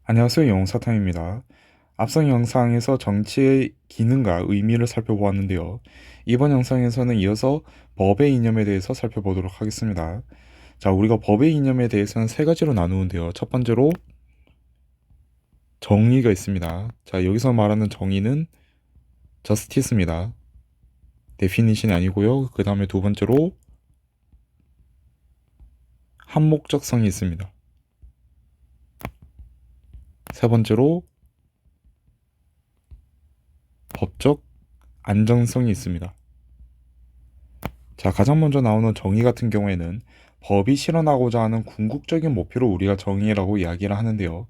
안녕하세요. 영사탕입니다. 앞선 영상에서 정치의 기능과 의미를 살펴보았는데요. 이번 영상에서는 이어서 법의 이념에 대해서 살펴보도록 하겠습니다. 자, 우리가 법의 이념에 대해서는 세 가지로 나누는데요. 첫 번째로 정의가 있습니다. 자, 여기서 말하는 정의는 justice입니다. definition이 아니고요. 그 다음에 두 번째로 한목적성이 있습니다. 세 번째로 법적 안정성이 있습니다. 자, 가장 먼저 나오는 정의 같은 경우에는 법이 실현하고자 하는 궁극적인 목표를 우리가 정의라고 이야기를 하는데요.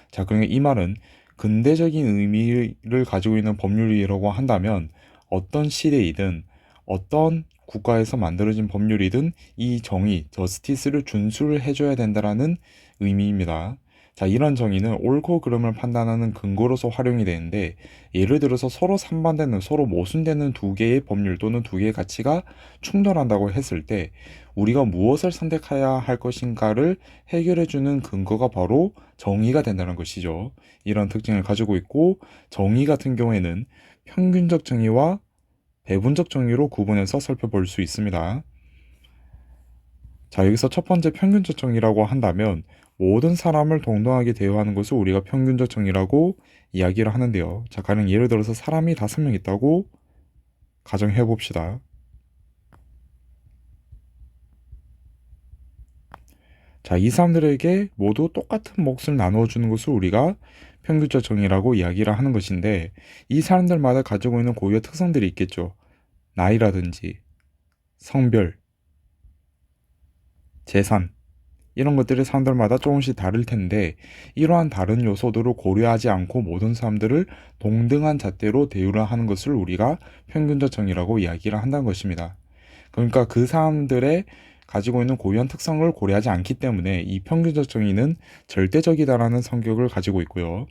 자, 그러니까 이 말은 근대적인 의미를 가지고 있는 법률이라고 한다면 어떤 시대이든 어떤 국가에서 만들어진 법률이든 이 정의, 저스티스를 준수를 해줘야 된다라는 의미입니다. 자, 이런 정의는 옳고 그름을 판단하는 근거로서 활용이 되는데, 예를 들어서 서로 상반되는, 서로 모순되는 두 개의 법률 또는 두 개의 가치가 충돌한다고 했을 때 우리가 무엇을 선택해야 할 것인가를 해결해주는 근거가 바로 정의가 된다는 것이죠. 이런 특징을 가지고 있고, 정의 같은 경우에는 평균적 정의와 배분적 정의로 구분해서 살펴볼 수 있습니다. 자, 여기서 첫 번째 평균적 정의라고 한다면 모든 사람을 동등하게 대우하는 것을 우리가 평균적 정의라고 이야기를 하는데요. 자, 가령 예를 들어서 사람이 5명 있다고 가정해 봅시다. 자, 이 사람들에게 모두 똑같은 몫을 나누어 주는 것을 우리가 평균적 정의라고 이야기를 하는 것인데, 이 사람들마다 가지고 있는 고유의 특성들이 있겠죠. 나이라든지 성별, 재산, 이런 것들이 사람들마다 조금씩 다를 텐데, 이러한 다른 요소들을 고려하지 않고 모든 사람들을 동등한 잣대로 대우를 하는 것을 우리가 평균적 정의라고 이야기를 한다는 것입니다. 그러니까 그 사람들의 가지고 있는 고유한 특성을 고려하지 않기 때문에 이 평균적 정의는 절대적이다라는 성격을 가지고 있고요.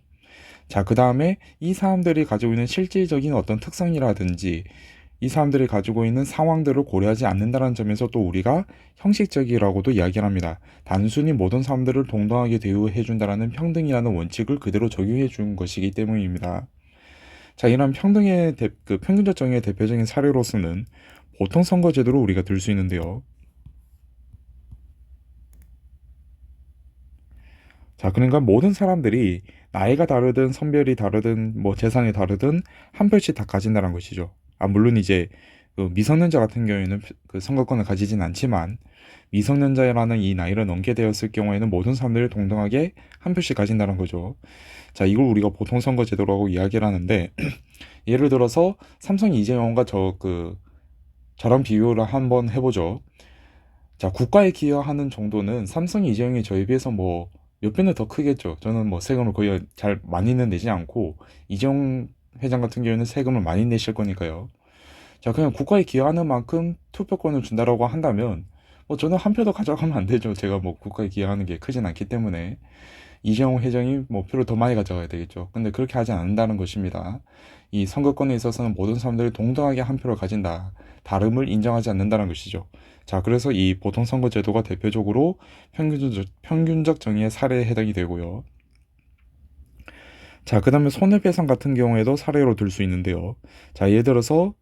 자, 그 다음에 이 사람들이 가지고 있는 실질적인 어떤 특성이라든지 이 사람들이 가지고 있는 상황들을 고려하지 않는다는 점에서 또 우리가 형식적이라고도 이야기를 합니다. 단순히 모든 사람들을 동등하게 대우해 준다라는 평등이라는 원칙을 그대로 적용해 준 것이기 때문입니다. 자, 이런 평균적 정의의 대표적인 사례로서는 보통 선거제도를 우리가 들 수 있는데요. 자, 그러니까 모든 사람들이 나이가 다르든 성별이 다르든 뭐 재산이 다르든 한 표씩 다 가진다는 것이죠. 아, 물론 이제 그 미성년자 같은 경우에는 그 선거권을 가지진 않지만, 미성년자라는 이 나이를 넘게 되었을 경우에는 모든 사람들이 동등하게 한 표씩 가진다는 거죠. 자, 이걸 우리가 보통 선거 제도라고 이야기를 하는데 예를 들어서 삼성 이재용과 저랑 비교를 한번 해보죠. 자, 국가에 기여하는 정도는 삼성 이재용이 저에 비해서 뭐 몇 배는 더 크겠죠. 저는 뭐 세금을 거의 잘 많이는 내지 않고 이재용 회장 같은 경우에는 세금을 많이 내실 거니까요. 자, 그냥 국가에 기여하는 만큼 투표권을 준다라고 한다면 뭐 저는 한 표도 가져가면 안 되죠. 제가 뭐 국가에 기여하는 게 크진 않기 때문에 이재용 회장이 뭐 표를 더 많이 가져가야 되겠죠. 근데 그렇게 하지 않는다는 것입니다. 이 선거권에 있어서는 모든 사람들이 동등하게 한 표를 가진다. 다름을 인정하지 않는다는 것이죠. 자, 그래서 이 보통 선거 제도가 대표적으로 평균적 정의의 사례에 해당이 되고요. 자, 그 다음에 손해배상 같은 경우에도 사례로 들 수 있는데요. 자, 예를 들어서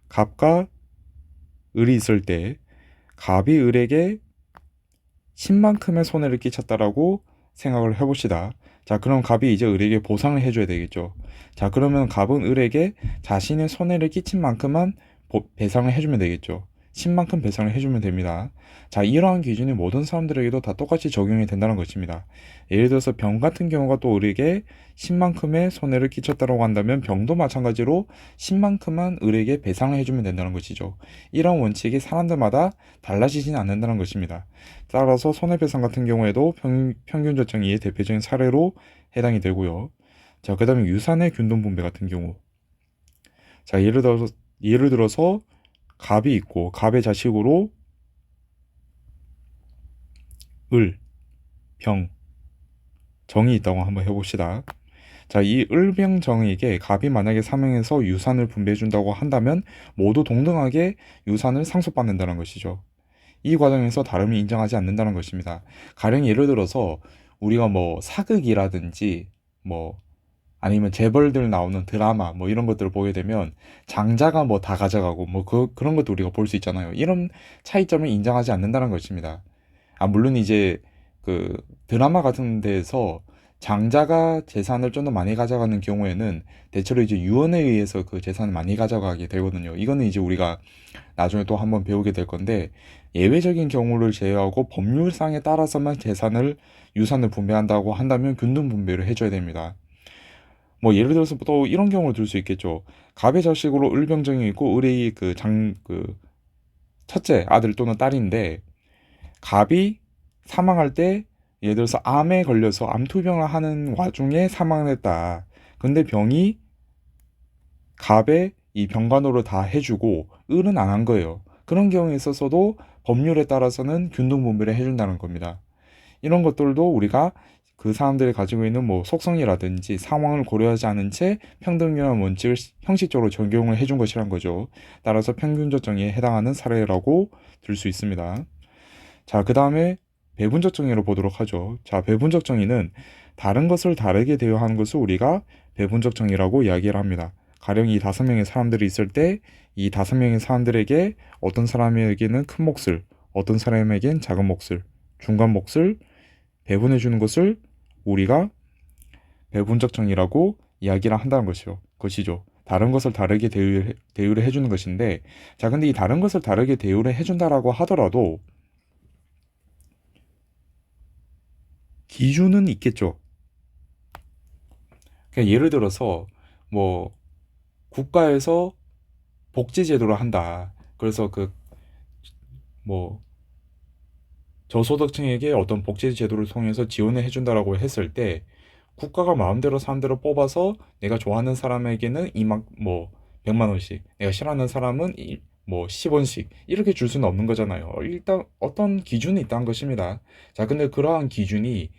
갑과 을이 있을 때 갑이 을에게 10만큼의 손해를 끼쳤다라고 생각을 해봅시다. 자, 그럼 갑이 이제 을에게 보상을 해줘야 되겠죠. 자, 그러면 갑은 을에게 자신의 손해를 끼친 만큼만 배상을 해주면 되겠죠. 10만큼 배상을 해주면 됩니다. 자, 이러한 기준이 모든 사람들에게도 다 똑같이 적용이 된다는 것입니다. 예를 들어서 병 같은 경우가 또 을에게 10만큼의 손해를 끼쳤다고 한다면 병도 마찬가지로 10만큼만 을에게 배상을 해주면 된다는 것이죠. 이런 원칙이 사람들마다 달라지진 않는다는 것입니다. 따라서 손해배상 같은 경우에도 평균적 정의의 대표적인 사례로 해당이 되고요. 자, 그 다음에 유산의 균등분배 같은 경우. 자, 예를 들어서 갑이 있고 갑의 자식으로 을, 병, 정이 있다고 한번 해봅시다. 자, 이 을병정에게 갑이 만약에 사명해서 유산을 분배해준다고 한다면 모두 동등하게 유산을 상속받는다는 것이죠. 이 과정에서 다름을 인정하지 않는다는 것입니다. 가령 예를 들어서 우리가 뭐 사극이라든지 뭐 아니면 재벌들 나오는 드라마 뭐 이런 것들을 보게 되면 장자가 뭐 다 가져가고 뭐 그런 것도 우리가 볼 수 있잖아요. 이런 차이점을 인정하지 않는다는 것입니다. 아, 물론 이제 그 드라마 같은 데에서 장자가 재산을 좀 더 많이 가져가는 경우에는 대체로 이제 유언에 의해서 그 재산을 많이 가져가게 되거든요. 이거는 이제 우리가 나중에 또 한번 배우게 될 건데, 예외적인 경우를 제외하고 법률상에 따라서만 유산을 분배한다고 한다면 균등 분배를 해줘야 됩니다. 뭐 예를 들어서 또 이런 경우를 들 수 있겠죠. 갑의 자식으로 을병정이 있고 을의 첫째 아들 또는 딸인데, 갑이 사망할 때 예를 들어서 암에 걸려서 암투병을 하는 와중에 사망을 했다. 근데 병이 갑에 이 병간호를 다 해주고 을은 안 한 거예요. 그런 경우에 있어서도 법률에 따라서는 균등분배를 해준다는 겁니다. 이런 것들도 우리가 그 사람들이 가지고 있는 뭐 속성이라든지 상황을 고려하지 않은 채 평등이라는 원칙을 형식적으로 적용을 해준 것이란 거죠. 따라서 평균적 정의에 해당하는 사례라고 들 수 있습니다. 자, 그 다음에 배분적 정의로 보도록 하죠. 자, 배분적 정의는 다른 것을 다르게 대우하는 것을 우리가 배분적 정의라고 이야기를 합니다. 가령 이 5명의 사람들이 있을 때 이 5명의 사람들에게 어떤 사람에게는 큰 몫을, 어떤 사람에겐 작은 몫을, 중간 몫을 배분해 주는 것을 우리가 배분적 정의라고 이야기를 한다는 것이죠. 다른 것을 다르게 대우를 해주는 것인데, 자, 근데 이 다른 것을 다르게 대우를 해준다라고 하더라도 기준은 있겠죠. 그러니까 예를 들어서 뭐 국가에서 복지 제도를 한다. 그래서 뭐 저소득층에게 어떤 복지 제도를 통해서 지원을 해준다라고 했을 때, 국가가 마음대로 사람들을 뽑아서 내가 좋아하는 사람에게는 100만 원씩, 내가 싫어하는 사람은 뭐 10원씩 이렇게 줄 수는 없는 거잖아요. 일단 어떤 기준이 있다는 것입니다. 자, 근데 그러한 기준이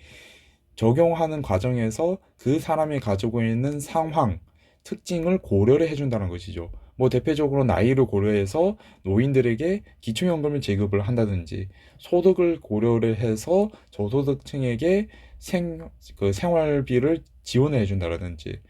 적용하는 과정에서 그 사람이 가지고 있는 상황, 특징을 고려를 해준다는 것이죠. 뭐 대표적으로 나이를 고려해서 노인들에게 기초연금을 지급을 한다든지, 소득을 고려를 해서 저소득층에게 생활비를 지원을 해준다든지,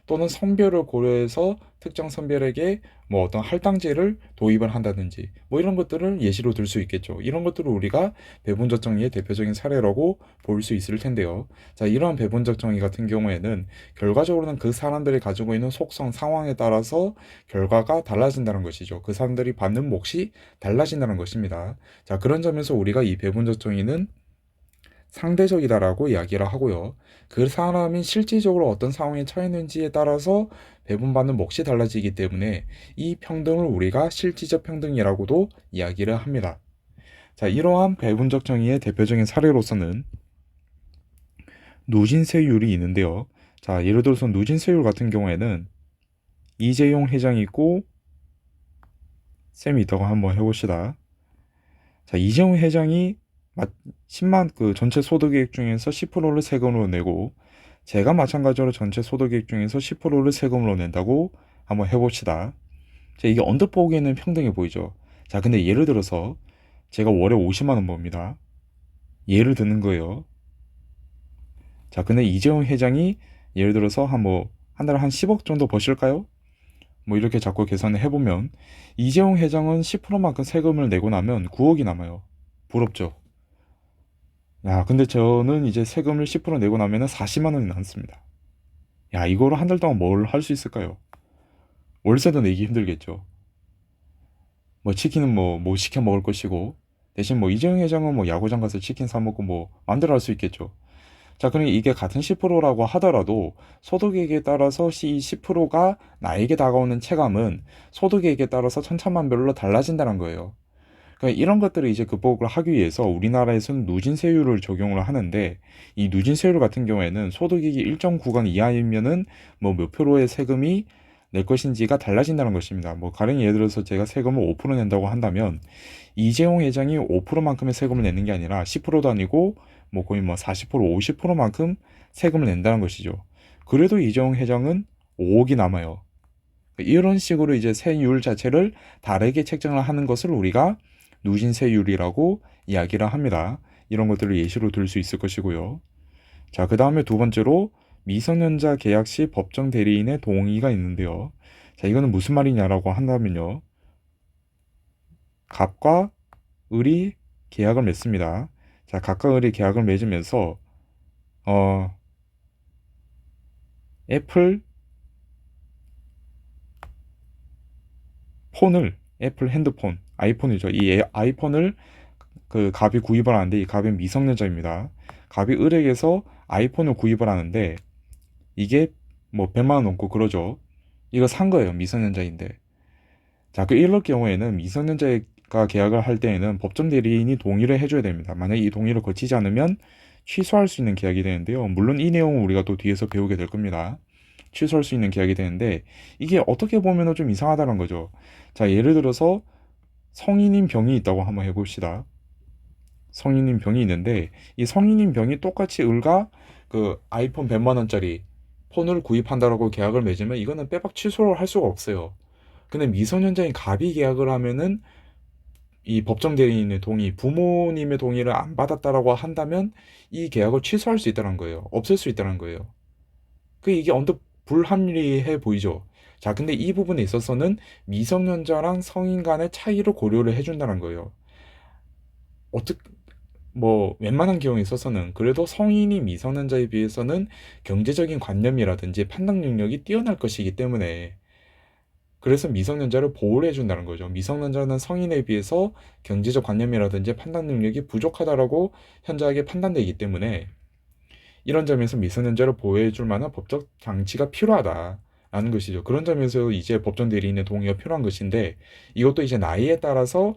또는 성별을 고려해서 특정 성별에게 뭐 어떤 할당제를 도입을 한다든지, 뭐 이런 것들을 예시로 들 수 있겠죠. 이런 것들을 우리가 배분적 정의의 대표적인 사례라고 볼 수 있을 텐데요. 자, 이러한 배분적 정의 같은 경우에는 결과적으로는 그 사람들이 가지고 있는 속성, 상황에 따라서 결과가 달라진다는 것이죠. 그 사람들이 받는 몫이 달라진다는 것입니다. 자, 그런 점에서 우리가 이 배분적 정의는 상대적이다라고 이야기를 하고요. 그 사람이 실질적으로 어떤 상황에 처했는지에 따라서 배분받는 몫이 달라지기 때문에 이 평등을 우리가 실질적 평등이라고도 이야기를 합니다. 자, 이러한 배분적 정의의 대표적인 사례로서는 누진세율이 있는데요. 자, 예를 들어서 누진세율 같은 경우에는 이재용 회장이 있고 쌤이 있다고 한번 해봅시다. 자, 이재용 회장이 10만 전체 소득액 중에서 10%를 세금으로 내고, 제가 마찬가지로 전체 소득액 중에서 10%를 세금으로 낸다고 한번 해봅시다. 자, 이게 언뜻 보기에는 평등해 보이죠. 자, 근데 예를 들어서 제가 월에 50만 원 법니다. 예를 드는 거예요. 자, 근데 이재용 회장이 예를 들어서 한 달에 한 10억 정도 버실까요? 뭐 이렇게 자꾸 계산을 해보면 이재용 회장은 10%만큼 세금을 내고 나면 9억이 남아요. 부럽죠? 야, 근데 저는 이제 세금을 10% 내고 나면은 40만 원이 남습니다. 야, 이거로 한 달 동안 뭘 할 수 있을까요? 월세도 내기 힘들겠죠. 뭐 치킨은 뭐 시켜 먹을 것이고, 대신 뭐 이재용 회장은 뭐 야구장 가서 치킨 사 먹고 뭐 마음대로 할 수 있겠죠. 자, 그러니 이게 같은 10%라고 하더라도 소득액에 따라서 이 10%가 나에게 다가오는 체감은 소득액에 따라서 천차만별로 달라진다는 거예요. 그러니까 이런 것들을 이제 극복을 하기 위해서 우리나라에서는 누진세율을 적용을 하는데, 이 누진세율 같은 경우에는 소득액이 일정 구간 이하이면은 뭐 몇 프로의 세금이 낼 것인지가 달라진다는 것입니다. 뭐 가령 예를 들어서 제가 세금을 5% 낸다고 한다면 이재용 회장이 5%만큼의 세금을 내는 게 아니라 10%도 아니고 뭐 거의 뭐 40%, 50%만큼 세금을 낸다는 것이죠. 그래도 이재용 회장은 5억이 남아요. 이런 식으로 이제 세율 자체를 다르게 책정을 하는 것을 우리가 누진세율이라고 이야기를 합니다. 이런 것들을 예시로 들 수 있을 것이고요. 자, 그 다음에 두 번째로 미성년자 계약 시 법정 대리인의 동의가 있는데요. 자, 이거는 무슨 말이냐라고 한다면요. 갑과 을이 계약을 맺습니다. 자, 갑과 을이 계약을 맺으면서 어, 애플 애플 핸드폰, 아이폰이죠. 이 아이폰을 그 갑이 구입을 하는데 이 갑은 미성년자입니다. 갑이 을에게서 아이폰을 구입을 하는데 이게 뭐 100만 원 넘고 그러죠. 이거 산 거예요. 미성년자인데. 자, 그 이럴 경우에는 미성년자가 계약을 할 때에는 법정 대리인이 동의를 해줘야 됩니다. 만약에 이 동의를 거치지 않으면 취소할 수 있는 계약이 되는데요. 물론 이 내용은 우리가 또 뒤에서 배우게 될 겁니다. 취소할 수 있는 계약이 되는데 이게 어떻게 보면 좀 이상하다는 거죠. 자, 예를 들어서 성인인 병이 있다고 한번 해봅시다. 성인인 병이 있는데 이 성인인 병이 똑같이 을과 그 아이폰 100만 원짜리 폰을 구입한다라고 계약을 맺으면 이거는 빼박 취소를 할 수가 없어요. 근데 미성년자인 갑이 계약을 하면은 이 법정 대리인의 동의, 부모님의 동의를 안 받았다라고 한다면 이 계약을 취소할 수 있다는 거예요. 없앨 수 있다는 거예요. 그 이게 언뜻 불합리해 보이죠. 자, 근데 이 부분에 있어서는 미성년자랑 성인 간의 차이를 고려를 해준다는 거예요. 어떻게 뭐 웬만한 경우에 있어서는 그래도 성인이 미성년자에 비해서는 경제적인 관념이라든지 판단 능력이 뛰어날 것이기 때문에 그래서 미성년자를 보호를 해준다는 거죠. 미성년자는 성인에 비해서 경제적 관념이라든지 판단 능력이 부족하다라고 현저하게 판단되기 때문에 이런 점에서 미성년자를 보호해줄 만한 법적 장치가 필요하다라는 것이죠. 그런 점에서 이제 법정 대리인의 동의가 필요한 것인데 이것도 이제 나이에 따라서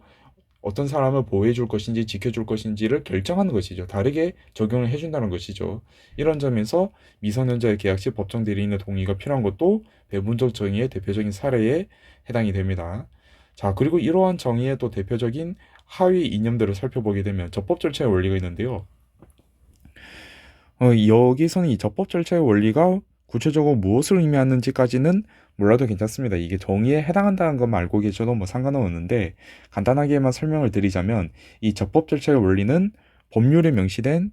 어떤 사람을 보호해줄 것인지 지켜줄 것인지를 결정하는 것이죠. 다르게 적용을 해준다는 것이죠. 이런 점에서 미성년자의 계약 시 법정 대리인의 동의가 필요한 것도 배분적 정의의 대표적인 사례에 해당이 됩니다. 자, 그리고 이러한 정의의 또 대표적인 하위 이념들을 살펴보게 되면 적법 절차의 원리가 있는데요. 여기서는 이 적법 절차의 원리가 구체적으로 무엇을 의미하는지까지는 몰라도 괜찮습니다. 이게 정의에 해당한다는 것만 알고 계셔도 뭐 상관은 없는데 간단하게만 설명을 드리자면 이 적법 절차의 원리는 법률에 명시된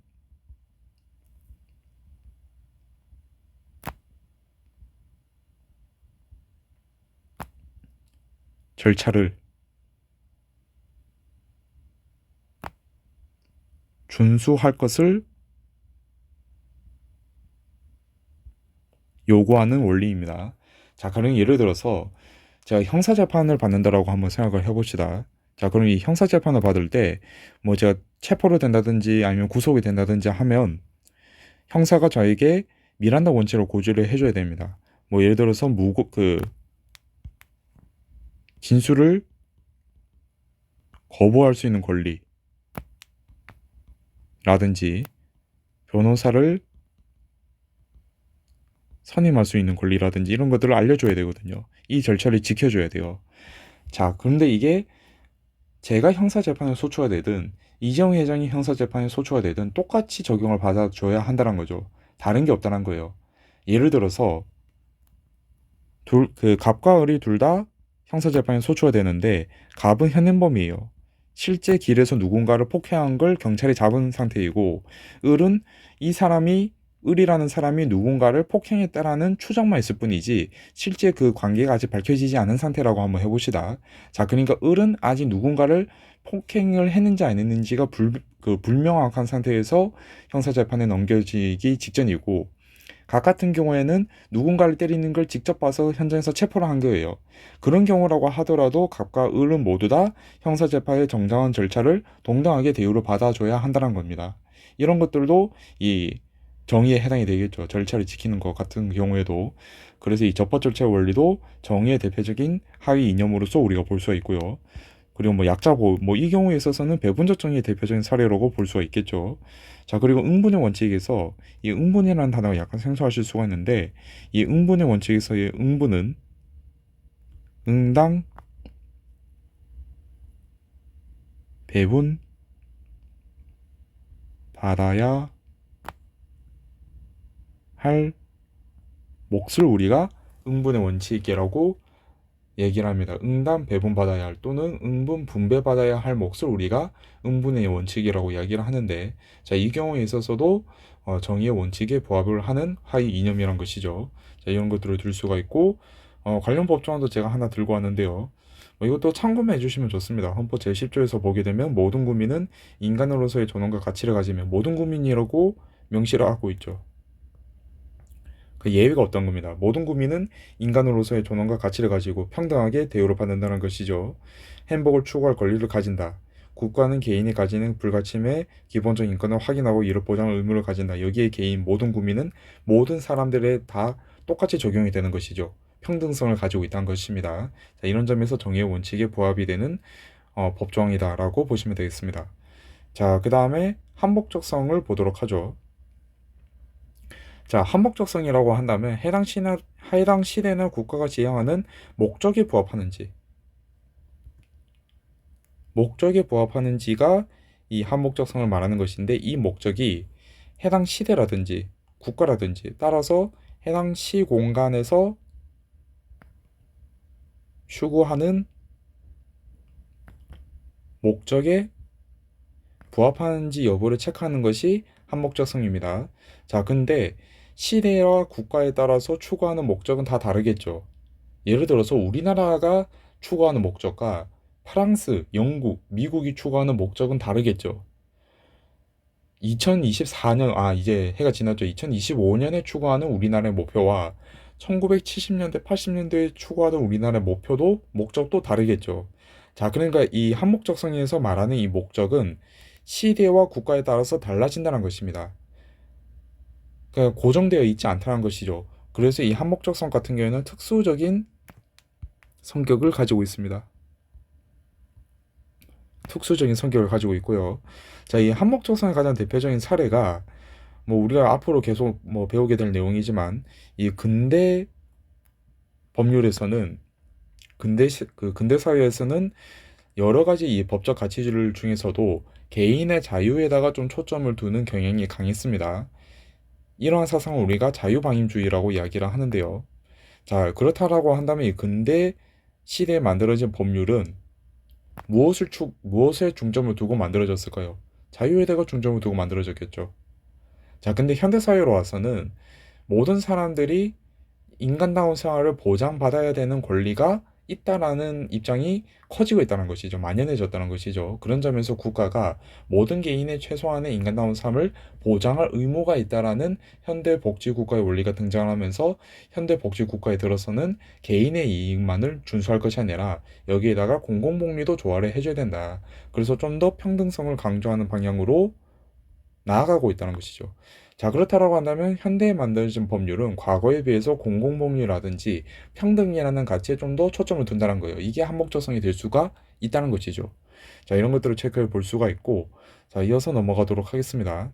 절차를 준수할 것을 요구하는 원리입니다. 자, 그럼 예를 들어서 제가 형사재판을 받는다라고 한번 생각을 해봅시다. 자, 그럼 이 형사재판을 받을 때 뭐 제가 체포를 된다든지 아니면 구속이 된다든지 하면 형사가 저에게 미란다 원칙을 고지를 해줘야 됩니다. 뭐 예를 들어서 진술을 거부할 수 있는 권리라든지 변호사를 선임할 수 있는 권리라든지 이런 것들을 알려줘야 되거든요. 이 절차를 지켜줘야 돼요. 자, 그런데 이게 제가 형사재판에 소추가 되든 이재용 회장이 형사재판에 소추가 되든 똑같이 적용을 받아줘야 한다는 거죠. 다른 게 없다는 거예요. 예를 들어서 갑과 을이 둘 다 형사재판에 소추가 되는데 갑은 현행범이에요. 실제 길에서 누군가를 폭행한 걸 경찰이 잡은 상태이고 을은 이 사람이 을이라는 사람이 누군가를 폭행했다라는 추정만 있을 뿐이지 실제 그 관계가 아직 밝혀지지 않은 상태라고 한번 해봅시다. 자, 그러니까 을은 아직 누군가를 폭행을 했는지 안 했는지가 불명확한 상태에서 형사재판에 넘겨지기 직전이고 각 같은 경우에는 누군가를 때리는 걸 직접 봐서 현장에서 체포를 한 거예요. 그런 경우라고 하더라도 갑과 을은 모두 다 형사재판의 정당한 절차를 동등하게 대우를 받아줘야 한다는 겁니다. 이런 것들도 이 정의에 해당이 되겠죠. 절차를 지키는 것 같은 경우에도. 그래서 이 적법 절차 원리도 정의의 대표적인 하위 이념으로서 우리가 볼 수가 있고요. 그리고 뭐 약자 보호, 뭐 이 경우에 있어서는 배분적 정의의 대표적인 사례라고 볼 수가 있겠죠. 자, 그리고 응분의 원칙에서 이 응분이라는 단어가 약간 생소하실 수가 있는데 이 응분의 원칙에서의 응분은 응당 배분 받아야 할 몫을 우리가 응분의 원칙이라고 얘기를 합니다. 응당 배분받아야 할 또는 응분 분배받아야 할 몫을 우리가 응분의 원칙이라고 이야기를 하는데, 자, 이 경우에 있어서도 정의의 원칙에 부합을 하는 하위 이념이란 것이죠. 자, 이런 것들을 들 수가 있고, 관련 법조항도 제가 하나 들고 왔는데요. 이것도 참고만 해주시면 좋습니다. 헌법 제10조에서 보게 되면 모든 국민은 인간으로서의 존엄과 가치를 가지며 모든 국민이라고 명시를 하고 있죠. 그 예외가 어떤 겁니다. 모든 국민은 인간으로서의 존엄과 가치를 가지고 평등하게 대우를 받는다는 것이죠. 행복을 추구할 권리를 가진다. 국가는 개인이 가지는 불가침의 기본적 인권을 확인하고 이를 보장할 의무를 가진다. 여기에 개인 모든 국민은 모든 사람들에 다 똑같이 적용이 되는 것이죠. 평등성을 가지고 있다는 것입니다. 자, 이런 점에서 정의의 원칙에 부합이 되는 법조항이다라고 보시면 되겠습니다. 자, 그 다음에 한목적성을 보도록 하죠. 자, 한목적성이라고 한다면 해당 시대나 국가가 지향하는 목적에 부합하는지가 이 한목적성을 말하는 것인데, 이 목적이 해당 시대라든지 국가라든지 따라서 해당 시 공간에서 추구하는 목적에 부합하는지 여부를 체크하는 것이 한목적성입니다. 자, 근데 시대와 국가에 따라서 추구하는 목적은 다 다르겠죠. 예를 들어서 우리나라가 추구하는 목적과 프랑스, 영국, 미국이 추구하는 목적은 다르겠죠. 2024년, 이제 해가 지났죠. 2025년에 추구하는 우리나라의 목표와 1970년대, 80년대에 추구하는 우리나라의 목표도, 목적도 다르겠죠. 자, 그러니까 이 한목적성에서 말하는 이 목적은 시대와 국가에 따라서 달라진다는 것입니다. 그러니까 고정되어 있지 않다는 것이죠. 그래서 이 한목적성 같은 경우에는 특수적인 성격을 가지고 있습니다. 특수적인 성격을 가지고 있고요. 자, 이 한목적성의 가장 대표적인 사례가 뭐 우리가 앞으로 계속 뭐 배우게 될 내용이지만, 이 근대 법률에서는 근대 사회에서는 여러 가지 이 법적 가치들 중에서도 개인의 자유에다가 좀 초점을 두는 경향이 강했습니다. 이러한 사상을 우리가 자유방임주의라고 이야기를 하는데요. 자, 그렇다라고 한다면 이 근대 시대에 만들어진 법률은 무엇에 중점을 두고 만들어졌을까요? 자유에다가 중점을 두고 만들어졌겠죠. 자, 근데 현대사회로 와서는 모든 사람들이 인간다운 생활을 보장받아야 되는 권리가 있다라는 입장이 커지고 있다는 것이죠. 만연해졌다는 것이죠. 그런 점에서 국가가 모든 개인의 최소한의 인간다운 삶을 보장할 의무가 있다라는 현대복지국가의 원리가 등장하면서 현대복지국가에 들어서는 개인의 이익만을 준수할 것이 아니라 여기에다가 공공복리도 조화를 해줘야 된다. 그래서 좀 더 평등성을 강조하는 방향으로 나아가고 있다는 것이죠. 자, 그렇다고 한다면 현대에 만들어진 법률은 과거에 비해서 공공복리라든지 평등이라는 가치에 좀 더 초점을 둔다는 거예요. 이게 한목적성이 될 수가 있다는 것이죠. 자, 이런 것들을 체크해 볼 수가 있고, 자, 이어서 넘어가도록 하겠습니다.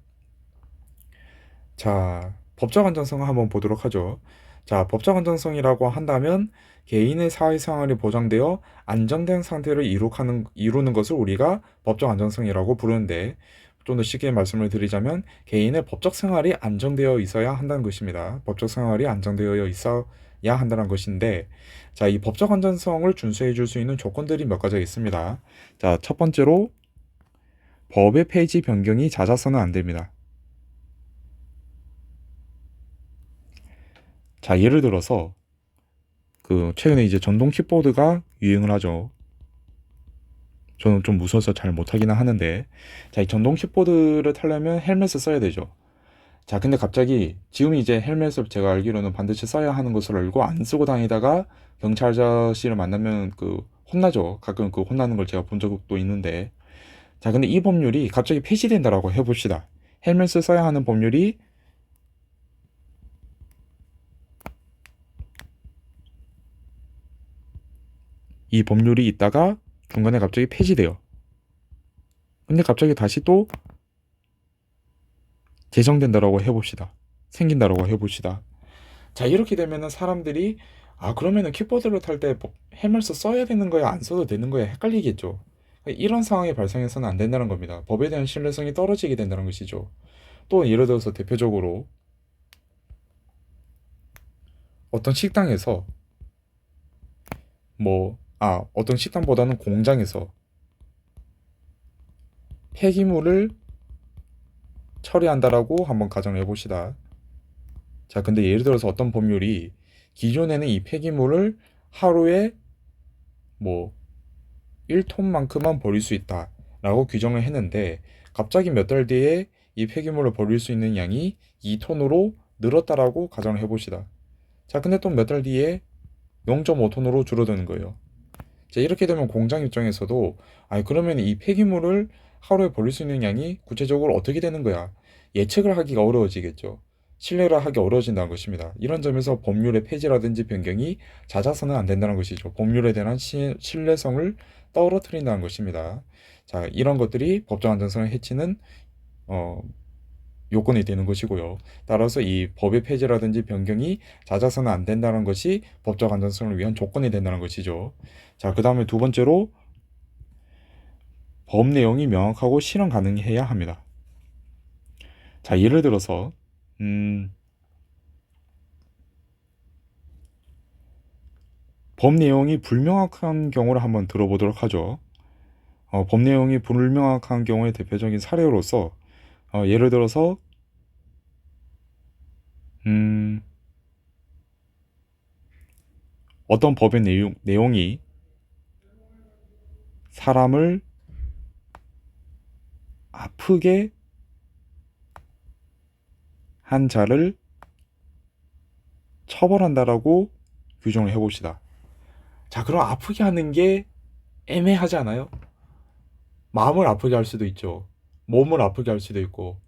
자, 법적 안정성을 한번 보도록 하죠. 자, 법적 안정성이라고 한다면 개인의 사회생활이 보장되어 안정된 상태를 이루는 것을 우리가 법적 안정성이라고 부르는데, 좀 더 쉽게 말씀을 드리자면 개인의 법적 생활이 안정되어 있어야 한다는 것입니다. 법적 생활이 안정되어 있어야 한다는 것인데, 자, 이 법적 안정성을 준수해 줄 수 있는 조건들이 몇 가지가 있습니다. 자, 첫 번째로 법의 폐지 변경이 잦아서는 안 됩니다. 자, 예를 들어서 최근에 이제 전동 킥보드가 유행을 하죠. 저는 좀 무서워서 잘 못하기는 하는데, 자, 이 전동 킥보드를 타려면 헬멧을 써야 되죠. 자, 근데 갑자기 지금 이제 헬멧을 제가 알기로는 반드시 써야 하는 것으로 알고 안 쓰고 다니다가 경찰 아저씨를 만나면 혼나죠. 가끔 혼나는 걸 제가 본 적도 있는데, 자, 근데 이 법률이 갑자기 폐지된다라고 해봅시다. 헬멧을 써야 하는 법률이 있다가 중간에 갑자기 폐지돼요. 근데 갑자기 다시 또 제정된다라고 해봅시다. 생긴다라고 해봅시다. 자, 이렇게 되면은 사람들이 그러면은 킥보드를 탈 때 헬멧을 써야 되는 거야, 안 써도 되는 거야, 헷갈리겠죠. 이런 상황이 발생해서는 안 된다는 겁니다. 법에 대한 신뢰성이 떨어지게 된다는 것이죠. 또 예를 들어서 대표적으로 어떤 식당에서 어떤 식당보다는 공장에서 폐기물을 처리한다라고 한번 가정해 봅시다. 자, 근데 예를 들어서 어떤 법률이 기존에는 이 폐기물을 하루에 뭐 1톤만큼만 버릴 수 있다라고 규정을 했는데 갑자기 몇 달 뒤에 이 폐기물을 버릴 수 있는 양이 2톤으로 늘었다라고 가정을 해봅시다. 자, 근데 또 몇 달 뒤에 0.5톤으로 줄어드는 거예요. 자, 이렇게 되면 공장 입장에서도 그러면 이 폐기물을 하루에 버릴 수 있는 양이 구체적으로 어떻게 되는 거야? 예측을 하기가 어려워지겠죠. 신뢰를 하기 어려워진다는 것입니다. 이런 점에서 법률의 폐지라든지 변경이 잦아서는 안 된다는 것이죠. 법률에 대한 신뢰성을 떨어뜨린다는 것입니다. 자, 이런 것들이 법적 안전성을 해치는 어, 요건이 되는 것이고요. 따라서 이 법의 폐지라든지 변경이 잦아서는 안 된다는 것이 법적 안전성을 위한 조건이 된다는 것이죠. 자, 그 다음에 두 번째로 법 내용이 명확하고 실현 가능해야 합니다. 자, 예를 들어서 법 내용이 불명확한 경우를 한번 들어보도록 하죠. 법 내용이 불명확한 경우의 대표적인 사례로서 예를 들어서 음, 어떤 법의 내용이 사람을 아프게 한 자를 처벌한다라고 규정을 해봅시다. 자, 그럼 아프게 하는 게 애매하지 않아요? 마음을 아프게 할 수도 있죠. 몸을 아프게 할 수도 있고.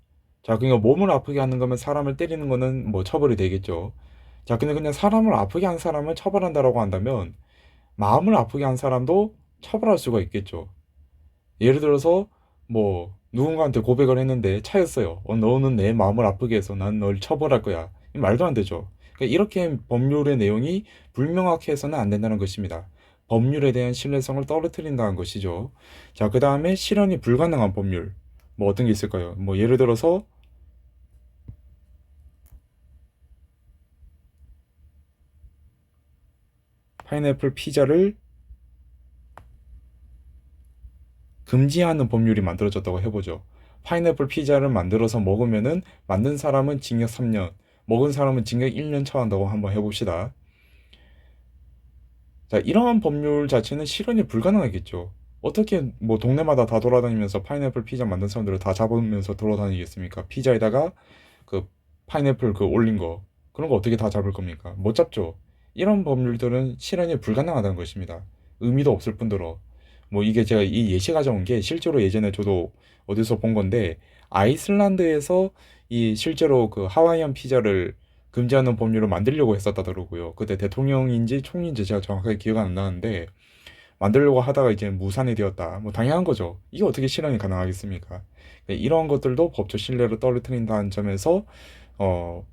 자, 그러니까 몸을 아프게 하는 거면 사람을 때리는 거는 뭐 처벌이 되겠죠. 자, 근데 그냥 사람을 아프게 한 사람을 처벌한다라고 한다면 마음을 아프게 한 사람도 처벌할 수가 있겠죠. 예를 들어서 누군가한테 고백을 했는데 차였어요. 너는 내 마음을 아프게 해서 난 널 처벌할 거야. 말도 안 되죠. 그러니까 이렇게 법률의 내용이 불명확해서는 안 된다는 것입니다. 법률에 대한 신뢰성을 떨어뜨린다는 것이죠. 자, 그 다음에 실현이 불가능한 법률. 어떤 게 있을까요? 예를 들어서 파인애플 피자를 금지하는 법률이 만들어졌다고 해보죠. 파인애플 피자를 만들어서 먹으면은 만든 사람은 징역 3년, 먹은 사람은 징역 1년 처한다고 한번 해봅시다. 자, 이러한 법률 자체는 실현이 불가능하겠죠. 어떻게 동네마다 다 돌아다니면서 파인애플 피자 만든 사람들을 다 잡으면서 돌아다니겠습니까? 피자에다가 그 파인애플 그 올린 거 그런 거 어떻게 다 잡을 겁니까? 못 잡죠. 이런 법률들은 실현이 불가능하다는 것입니다. 의미도 없을 뿐더러 이게 제가 이 예시 가져온 게 실제로 예전에 저도 어디서 본 건데 아이슬란드에서 이 실제로 그 하와이안 피자를 금지하는 법률을 만들려고 했었다더라고요. 그때 대통령인지 총리인지 제가 정확하게 기억 안 나는데 만들려고 하다가 이제 무산이 되었다. 당연한 거죠. 이게 어떻게 실현이 가능하겠습니까? 네, 이러한 것들도 법적 신뢰를 떨어뜨린다는 점에서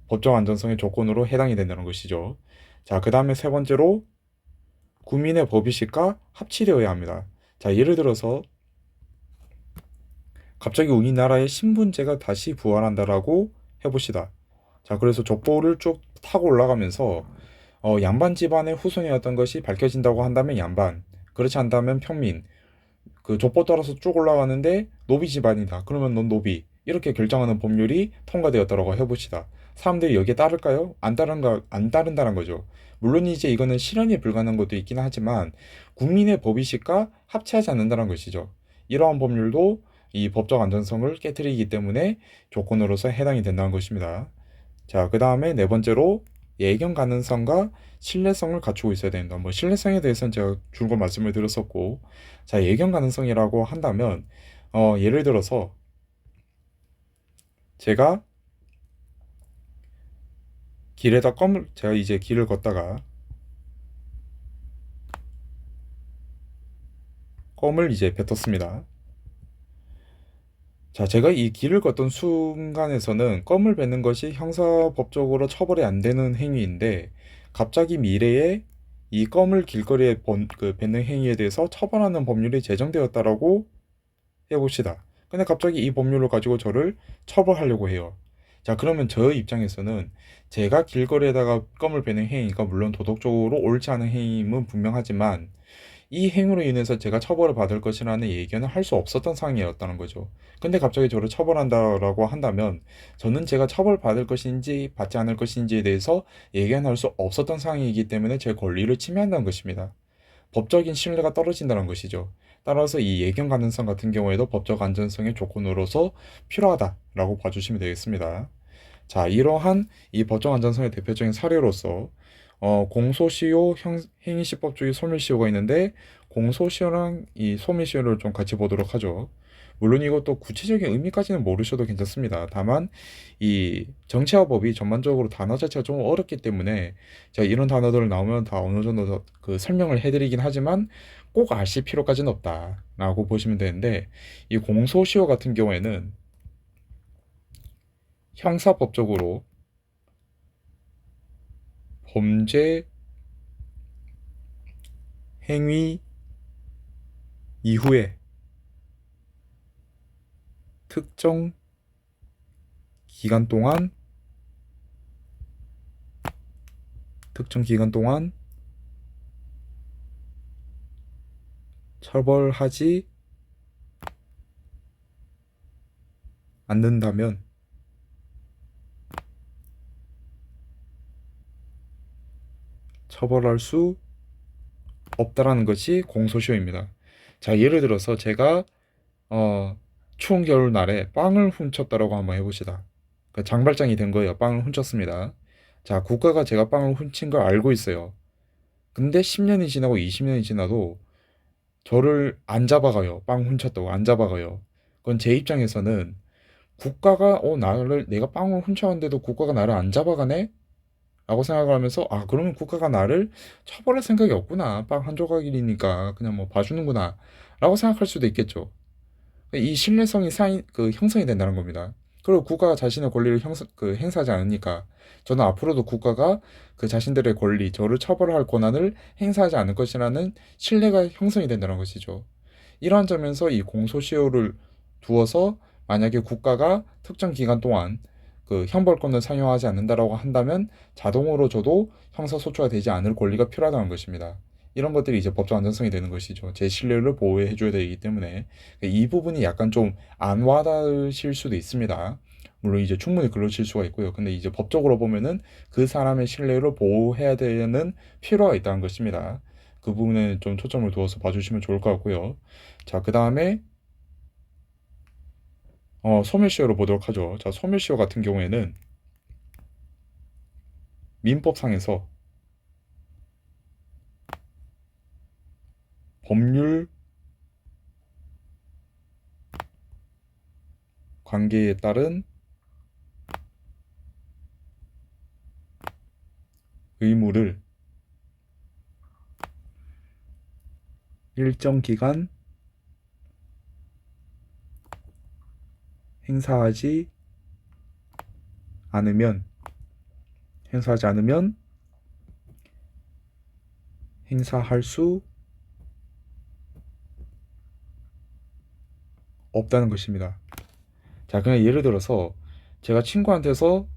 법적 안전성의 조건으로 해당이 된다는 것이죠. 자, 그 다음에 세 번째로 국민의 법의식과 합치되어야 합니다. 자, 예를 들어서 갑자기 우리나라의 신분제가 다시 부활한다라고 해봅시다. 자, 그래서 족보를 쭉 타고 올라가면서 양반 집안의 후손이었던 것이 밝혀진다고 한다면 양반, 그렇지 않다면 평민, 그 족보 따라서 쭉 올라가는데 노비 집안이다. 그러면 넌 노비. 이렇게 결정하는 법률이 통과되었다고 해봅시다. 사람들이 여기에 따를까요? 안 따른다는 거죠. 물론 이제 이거는 실현이 불가능한 것도 있긴 하지만 국민의 법의식과 합치하지 않는다는 것이죠. 이러한 법률도 이 법적 안전성을 깨뜨리기 때문에 조건으로서 해당이 된다는 것입니다. 자, 그 다음에 네 번째로 예견 가능성과 신뢰성을 갖추고 있어야 된다. 신뢰성에 대해서는 제가 줄곧 말씀을 드렸었고, 자, 예견 가능성이라고 한다면, 예를 들어서 제가 제가 이제 길을 걷다가 껌을 이제 뱉었습니다. 자, 제가 이 길을 걷던 순간에서는 껌을 뱉는 것이 형사법적으로 처벌이 안 되는 행위인데, 갑자기 미래에 이 껌을 길거리에 뱉는 행위에 대해서 처벌하는 법률이 제정되었다라고 해봅시다. 근데 갑자기 이 법률을 가지고 저를 처벌하려고 해요. 자, 그러면 저 입장에서는 제가 길거리에다가 껌을 베는 행위가 물론 도덕적으로 옳지 않은 행위임은 분명하지만 이 행위로 인해서 제가 처벌을 받을 것이라는 예견을 할 수 없었던 상황이었다는 거죠. 근데 갑자기 저를 처벌한다라고 한다면 저는 제가 처벌받을 것인지 받지 않을 것인지에 대해서 예견할 수 없었던 상황이기 때문에 제 권리를 침해한다는 것입니다. 법적인 신뢰가 떨어진다는 것이죠. 따라서 이 예견 가능성 같은 경우에도 법적 안전성의 조건으로서 필요하다라고 봐주시면 되겠습니다. 자, 이러한 이 법정 안전성의 대표적인 사례로서 공소시효 행위시법주의 소멸시효가 있는데 공소시효랑 이 소멸시효를 좀 같이 보도록 하죠. 물론 이것도 구체적인 의미까지는 모르셔도 괜찮습니다. 다만 이 정치화법이 전반적으로 단어 자체가 좀 어렵기 때문에 제가 이런 단어들 나오면 다 어느 정도 그 설명을 해드리긴 하지만 꼭 아실 필요까지는 없다라고 보시면 되는데 이 공소시효 같은 경우에는 형사법적으로 범죄 행위 이후에 특정 기간 동안 처벌하지 않는다면 처벌할 수 없다라는 것이 공소시효입니다. 자, 예를 들어서 제가 추운 겨울날에 빵을 훔쳤다라고 한번 해봅시다. 그러니까 장발장이 된 거예요. 빵을 훔쳤습니다. 자, 국가가 제가 빵을 훔친 걸 알고 있어요. 근데 10년이 지나고 20년이 지나도 저를 안 잡아가요. 빵 훔쳤다고 안 잡아가요. 그건 제 입장에서는 국가가 나를 내가 빵을 훔쳤는데도 국가가 나를 안 잡아가네? 라고 생각을 하면서 그러면 국가가 나를 처벌할 생각이 없구나. 빵 한 조각이니까 그냥 뭐 봐주는구나. 라고 생각할 수도 있겠죠. 이 신뢰성이 형성이 된다는 겁니다. 그리고 국가가 자신의 권리를 행사하지 않으니까 저는 앞으로도 국가가 그 자신들의 권리, 저를 처벌할 권한을 행사하지 않을 것이라는 신뢰가 형성이 된다는 것이죠. 이러한 점에서 이 공소시효를 두어서 만약에 국가가 특정 기간 동안 그 형벌권을 사용하지 않는다라고 한다면 자동으로 저도 형사소추가 되지 않을 권리가 필요하다는 것입니다. 이런 것들이 이제 법적 안전성이 되는 것이죠. 제 신뢰를 보호해 줘야 되기 때문에 이 부분이 약간 좀 안 와닿으실 수도 있습니다. 물론 이제 충분히 그러실 수가 있고요. 근데 이제 법적으로 보면은 그 사람의 신뢰를 보호해야 되는 필요가 있다는 것입니다. 그 부분에 좀 초점을 두어서 봐주시면 좋을 것 같고요. 자, 그 다음에 소멸시효로 보도록 하죠. 자, 소멸시효 같은 경우에는 민법상에서 법률 관계에 따른 의무를 일정 기간 행사하지 않으면 행사할 수 없다는 것입니다. 자, 그냥 예를 들어서 제가 친구한테서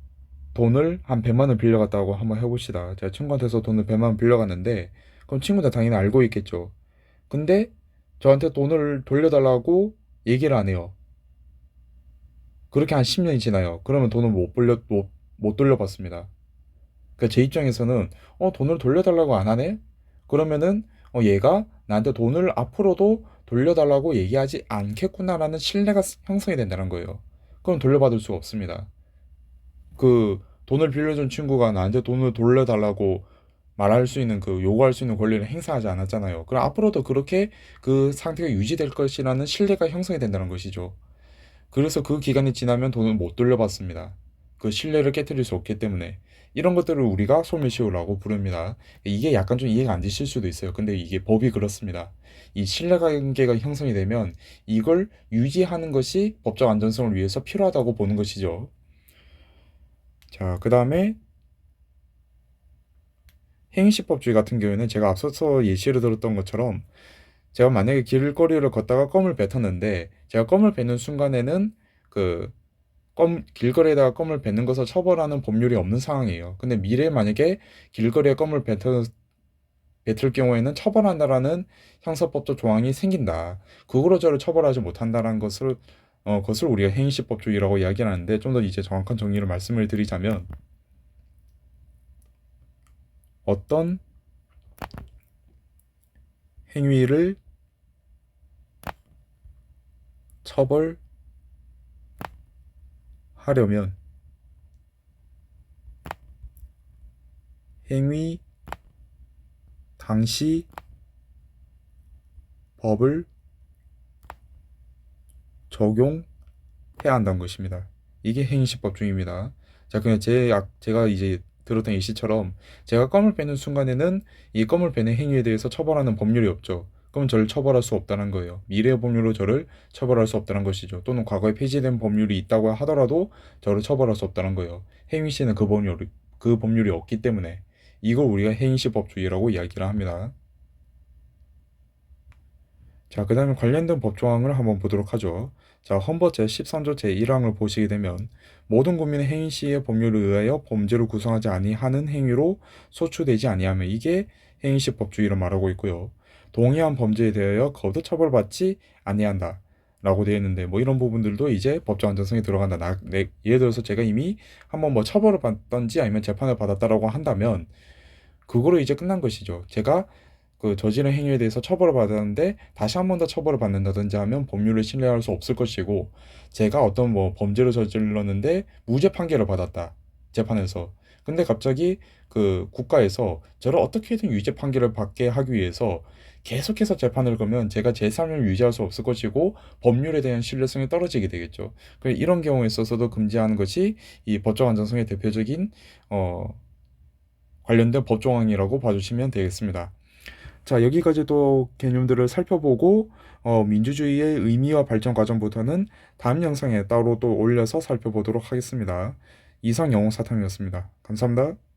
돈을 한 100만 원 빌려갔다고 한번 해봅시다. 제가 친구한테서 돈을 100만 원 빌려갔는데 그럼 친구도 당연히 알고 있겠죠. 근데 저한테 돈을 돌려달라고 얘기를 안 해요. 그렇게 한 10년이 지나요. 그러면 돈을 못 돌려받습니다. 그러니까 제 입장에서는 돈을 돌려달라고 안 하네? 그러면은 얘가 나한테 돈을 앞으로도 돌려달라고 얘기하지 않겠구나라는 신뢰가 형성이 된다는 거예요. 그럼 돌려받을 수가 없습니다. 그 돈을 빌려준 친구가 나한테 돈을 돌려달라고 말할 수 있는 요구할 수 있는 권리를 행사하지 않았잖아요. 그럼 앞으로도 그렇게 그 상태가 유지될 것이라는 신뢰가 형성이 된다는 것이죠. 그래서 그 기간이 지나면 돈을 못 돌려받습니다. 그 신뢰를 깨뜨릴 수 없기 때문에 이런 것들을 우리가 소멸시효라고 부릅니다. 이게 약간 좀 이해가 안 되실 수도 있어요. 근데 이게 법이 그렇습니다. 이 신뢰관계가 형성이 되면 이걸 유지하는 것이 법적 안전성을 위해서 필요하다고 보는 것이죠. 자, 그 다음에 행시법주의 같은 경우에는 제가 앞서서 예시를 들었던 것처럼 제가 만약에 길거리를 걷다가 껌을 뱉었는데 제가 껌을 뱉는 순간에는 그 길거리에다가 껌을 뱉는 것을 처벌하는 법률이 없는 상황이에요. 근데 미래에 만약에 길거리에 껌을 뱉을 경우에는 처벌한다라는 형사법적 조항이 생긴다. 그거로 저를 처벌하지 못한다는 것을 우리가 행위시법주의라고 이야기를 하는데, 좀 더 이제 정확한 정의를 말씀을 드리자면, 어떤 행위를 처벌하려면 행위 당시 법을 적용해야 한다는 것입니다. 이게 행위시법 중입니다. 자, 그냥 제가 이제 들었던 예시처럼 제가 껌을 빼는 순간에는 이 껌을 빼는 행위에 대해서 처벌하는 법률이 없죠. 그럼 저를 처벌할 수 없다는 거예요. 미래의 법률로 저를 처벌할 수 없다는 것이죠. 또는 과거에 폐지된 법률이 있다고 하더라도 저를 처벌할 수 없다는 거예요. 행위시는 그 법률이 없기 때문에 이걸 우리가 행위시법주의라고 이야기를 합니다. 자, 그 다음에 관련된 법조항을 한번 보도록 하죠. 자, 헌법 제13조 제1항을 보시게 되면 모든 국민의 행위 시의 법률에 의하여 범죄를 구성하지 아니하는 행위로 소추되지 아니하면, 이게 행위시 법주의를 말하고 있고요. 동의한 범죄에 대하여 거듭 처벌받지 아니한다 라고 되어 있는데, 뭐 이런 부분들도 이제 법적 안전성에 들어간다. 예를 들어서 제가 이미 한번 뭐 처벌을 받던지 아니면 재판을 받았다라고 한다면 그거로 이제 끝난 것이죠. 제가 그 저지른 행위에 대해서 처벌을 받았는데 다시 한 번 더 처벌을 받는다든지 하면 법률을 신뢰할 수 없을 것이고, 제가 어떤 뭐 범죄를 저질렀는데 무죄 판결을 받았다, 재판에서. 근데 갑자기 그 국가에서 저를 어떻게든 유죄 판결을 받게 하기 위해서 계속해서 재판을 걸면 제가 제 삶을 유지할 수 없을 것이고 법률에 대한 신뢰성이 떨어지게 되겠죠. 이런 경우에 있어서도 금지하는 것이 이 법적 안전성의 대표적인 관련된 법조항이라고 봐주시면 되겠습니다. 자, 여기까지도 개념들을 살펴보고 민주주의의 의미와 발전 과정부터는 다음 영상에 따로 또 올려서 살펴보도록 하겠습니다. 이상 영웅사탐이었습니다. 감사합니다.